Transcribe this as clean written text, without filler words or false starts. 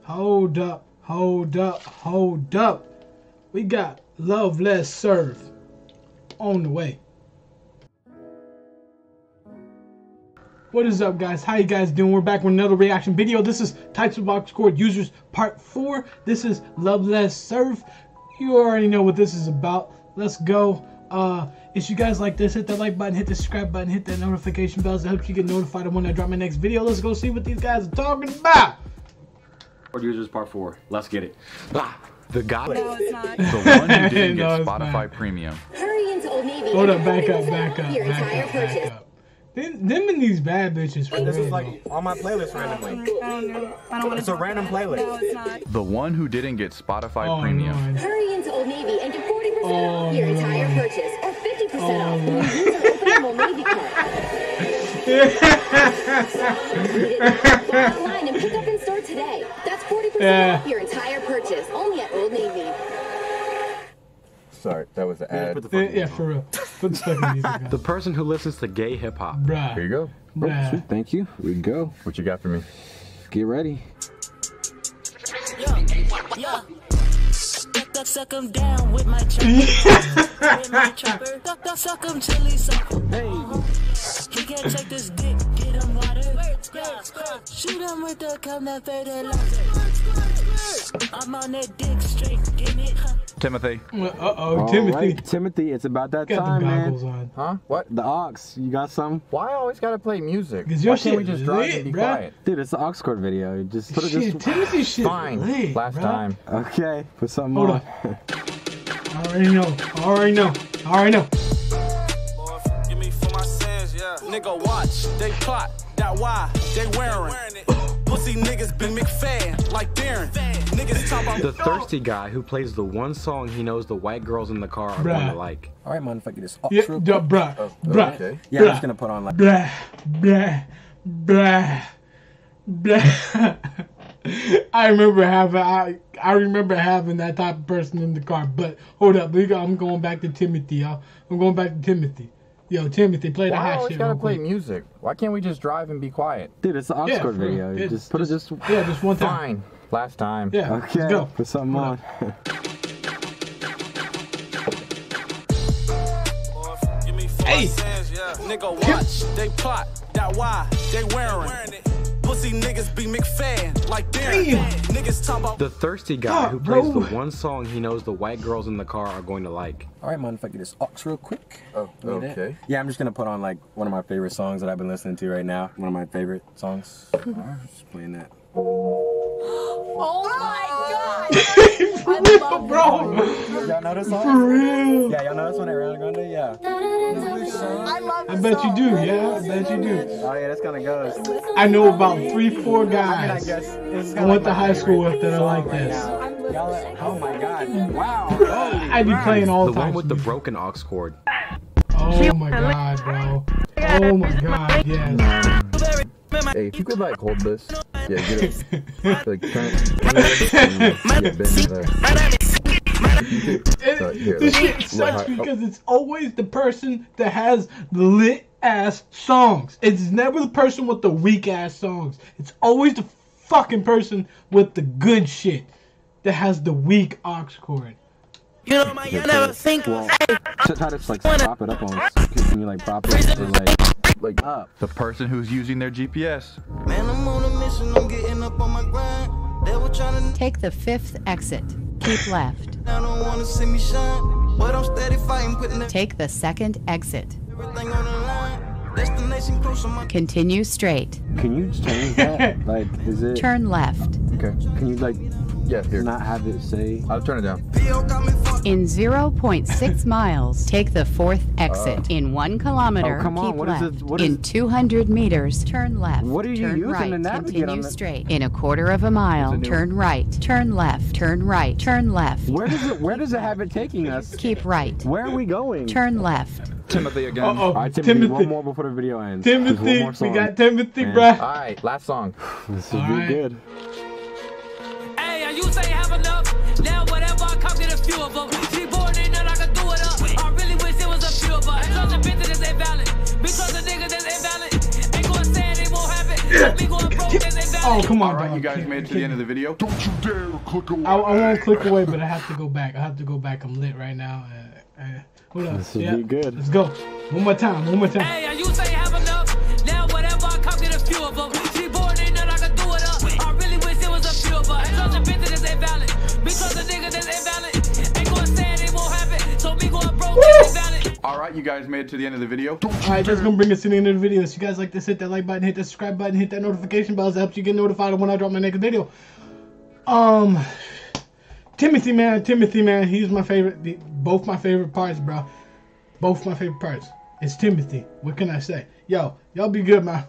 Hold up, hold up, hold up. We got Love Less Serve on the way. What is up, guys? How you guys doing? We're back with another reaction video. This is Types of Aux Cord Users Part 4. This is Love Less Serve. You already know what this is about. Let's go. If you guys like this, hit that like button, hit the subscribe button, hit that notification bell so it helps you get notified when I drop my next video. Let's go see what these guys are talking about. Users Part 4. Let's get it. The guy, No, it's not. the one who didn't No, get it's Spotify not. Premium. Hurry into Old Navy. Hold up, and back up, 40% back off up, your back entire up, purchase. back up. Them and these bad bitches for This real. is like on my playlist randomly. I don't want It's a random playlist. No, it's not. The one who didn't get Spotify Oh, Premium. Lord. Hurry into Old Navy and get 40% Oh, off your entire no. purchase or 50% Oh, off no. when you use our open Old Navy card. Read it now, buy online and pick up in store today. That's 40% off your entire purchase only at Old Navy. Sorry, that was the ad. Yeah, for real. Put the fucking music on. The person who listens to gay hip hop. Bruh. Here you go. Bruh. Sweet, thank you. Here we go. What you got for me? Get ready. Yeah. Suck him down with my chopper. With my chopper. Suck him till he suck. He can't take this dick, get him water. Shoot him with the cum that fertilizer. I'm on that dick straight, get it? Timothy. Uh-oh, All Timothy. right, Timothy, it's about that Got time, the goggles man. on. Huh? What? The aux, you got some? Why I always gotta play music? 'Cause your Why can't we shit just drive lit, and be bruh. quiet? Dude, it's the aux cord video. Just put it Shit, just. Timothy shit Fine. lit, Last bruh. time. Okay, put something Hold on. on. I already know. I already know. I already know. Lord, forgive me for my sins, yeah. Nigga, watch, they plot, that why they wearing it. Pussy niggas been McFadden, like Darren. Niggas talk about The thirsty guy who plays the one song he knows the white girls in the car are going Bruh. to like. All right, motherfucker, this aux Yeah, real duh, quick. bruh. Bruh. okay. Yeah, I'm bruh. just gonna put on like. Blah, blah, blah, blah. I remember having that type of person in the car. But hold up, I'm going back to Timothy, y'all. I'm going back to Timothy. Yo, Timothy, play the Why I hot always shit. gotta real play quick. music? Why can't we just drive and be quiet? Dude, it's the aux Yeah, cord for real. video. Yeah, Just put it just. Yeah, just one time. Fine. Last time. Yeah, Okay, let's go. put something on. Lord, forgive me for my Hey. sins, yeah. Nigga, watch, they plot, that why they wearing it. Pussy niggas be McFadden, like Darren. Damn. Niggas talk about The thirsty guy Fuck, who plays bro. the one song he knows the white girls in the car are going to like. All right, motherfucker, this aux real quick. Oh, Need it? okay. Yeah, I'm just gonna put on like one of my favorite songs that I've been listening to right now. One of my favorite songs. All right, just playing that. Oh my god! Bro, Y'all know this for song? real. Yeah, y'all know this one, Ariana Grande? Yeah. I bet you do, yeah. I bet you do. Oh yeah, that's kind of goes. I know about 3-4 I mean, I guys guess it's I went to high school with that are like song right this. now. Y'all, oh my god! Wow. I be playing all The the one time. with the broken aux cord. Oh my god, bro. Oh my god, yes. Hey, if you could like hold this, yeah, get it. Like turn it. Yeah, bend there. Here, This like, shit look sucks high- because it's always the person that has the lit ass songs. It's never the person with the weak ass songs. It's always the fucking person with the good shit that has the weak aux cord. You know, man, you never think. Well, try to like prop it up on. Can you like prop it or like up? The person who's using their GPS. Man, I'm on a mission, I'm getting up on my grind. They were trying to, Take the 5th exit. Keep left. I don't want to see me shine. But I'm steady fighting, putting Take the 2nd exit. everything on the line. Destination close on my Continue straight. Can you change that? Like, is it? Turn left. Okay. Can you like Yeah, here. not have it say? I'll turn it down. PO got me fucked. In 0.6 miles, take the 4th exit. In 1 kilometer, Oh, come on, keep what is left. it- what is- In 200 meters, turn left. What are you turn using right. to navigate Continue on the- straight. In a quarter of a mile, Is it new? turn right. Turn left. Turn right. Turn left. Where does it have it taking us? Keep right. Where are we going? Turn left. Timothy again. Uh-oh, All right, Timothy, Timothy. one more before the video ends. Just one Timothy, more we song. got Timothy, Man. bruh. Alright, last song. This will be Alright. good. Hey, you say have enough. Now whatever, I come get a few of them. She born in that I can do it up. I really wish it was a few of us. Because the bitch is invalid. Because the niggas that's invalid. Ain't gonna say it, they won't happen. Me going broke, that's invalid. Oh, come on, Alright, dog. you guys made it to the end of the video. Don't you dare click away. I won't click away, but I have to go back. I have to go back. I'm lit right now. Hold up. This will be good. Let's go. One more time. One more time. Hey, you say have enough. Now whatever I come get a few of them. She bored, ain't nothing I can do it up. I really wish it was a few of us. Because the bitch that's invalid. Because the nigga that's invalid. Ain't gonna say it won't happen. So me going broke is invalid. Alright, you guys made it to the end of the video. Alright, that's gonna bring us to the end of the video. So you guys like this, hit that like button, hit that subscribe button, hit that notification bell. That helps you get notified when I drop my next video. Timothy, man, he's my favorite. Both my favorite parts, bro. Both my favorite parts. It's Timothy. What can I say? Yo, y'all be good, man.